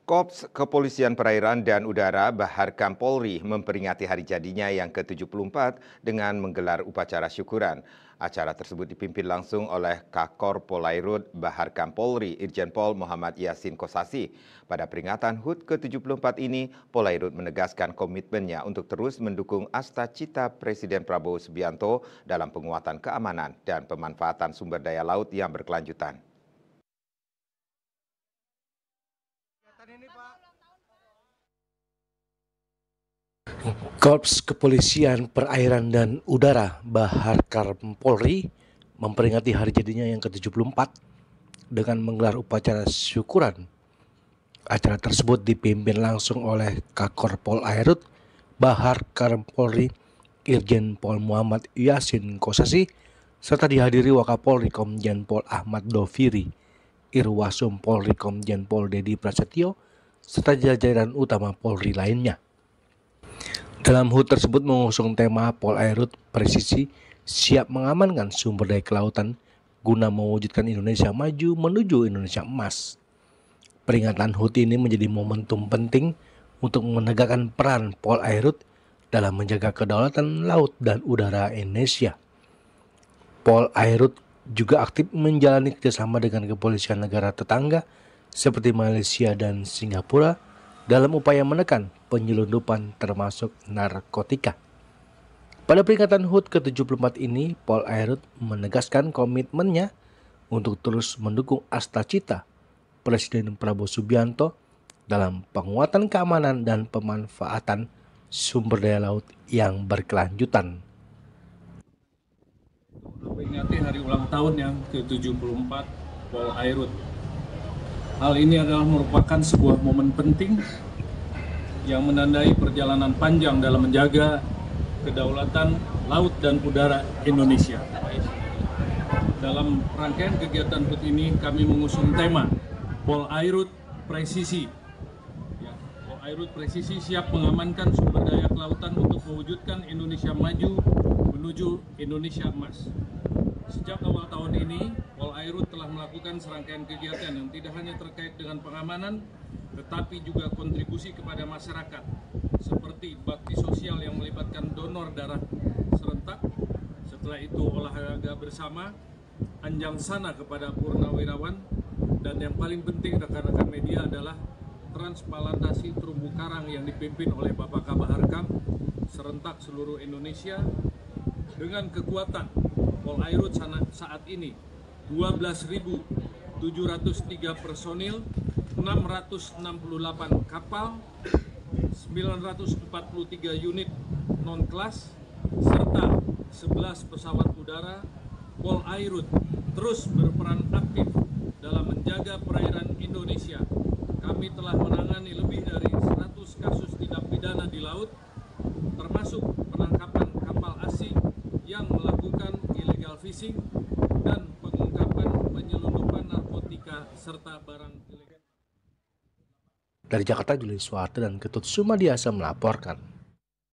Korps Kepolisian Perairan dan Udara Baharkam Polri memperingati hari jadinya yang ke-74 dengan menggelar upacara syukuran. Acara tersebut dipimpin langsung oleh Kakor Polairut Baharkam Polri, Irjen Pol Muhammad Yasin Kosasi. Pada peringatan HUT ke-74 ini, Polairut menegaskan komitmennya untuk terus mendukung asta-cita Presiden Prabowo Subianto dalam penguatan keamanan dan pemanfaatan sumber daya laut yang berkelanjutan. Korps Kepolisian Perairan dan Udara Baharkam Polri memperingati hari jadinya yang ke-74 dengan menggelar upacara syukuran. Acara tersebut dipimpin langsung oleh Kakor Polairut Baharkam Polri, Irjen Pol Muhammad Yasin Kosasi, serta dihadiri Wakapolri Komjen Pol Ahmad Doviri, Irwasum Polri Komjen Pol Dedi Prasetyo, serta jajaran utama Polri lainnya. Dalam HUT tersebut mengusung tema Polairut Presisi siap mengamankan sumber daya kelautan guna mewujudkan Indonesia maju menuju Indonesia emas. Peringatan HUT ini menjadi momentum penting untuk menegakkan peran Polairut dalam menjaga kedaulatan laut dan udara Indonesia. Polairut juga aktif menjalani kerjasama dengan kepolisian negara tetangga seperti Malaysia dan Singapura dalam upaya menekan penyelundupan termasuk narkotika. Pada peringatan HUT ke-74 ini, Polairut menegaskan komitmennya untuk terus mendukung asta-cita Presiden Prabowo Subianto dalam penguatan keamanan dan pemanfaatan sumber daya laut yang berkelanjutan. Memperingati hari ulang tahun yang ke-74 Polairut. Hal ini adalah merupakan sebuah momen penting yang menandai perjalanan panjang dalam menjaga kedaulatan laut dan udara Indonesia. Dalam rangkaian kegiatan HUT ini kami mengusung tema Polairut Presisi. Polairut Presisi siap mengamankan sumber daya kelautan untuk mewujudkan Indonesia maju menuju Indonesia emas. Sejak awal tahun ini, Polairut telah melakukan serangkaian kegiatan yang tidak hanya terkait dengan pengamanan, tetapi juga kontribusi kepada masyarakat, seperti bakti sosial yang melibatkan donor darah serentak, setelah itu olahraga bersama, anjang sana kepada purnawirawan, dan yang paling penting rekan-rekan media adalah transplantasi terumbu karang yang dipimpin oleh Bapak Kabaharkam serentak seluruh Indonesia dengan kekuatan Polairut saat ini 12.703 personil, 668 kapal, 943 unit non-kelas, serta 11 pesawat udara. Polairut terus berperan aktif dalam menjaga perairan Indonesia. Kami telah menangani lebih dari 100 kasus tindak pidana di laut, termasuk penangkapan kapal asing yang melakukan illegal fishing dan pengungkapan penyelundupan narkotika serta barang ilegal. Dari Jakarta, Julius Suharto dan Ketut Sumadiasa melaporkan.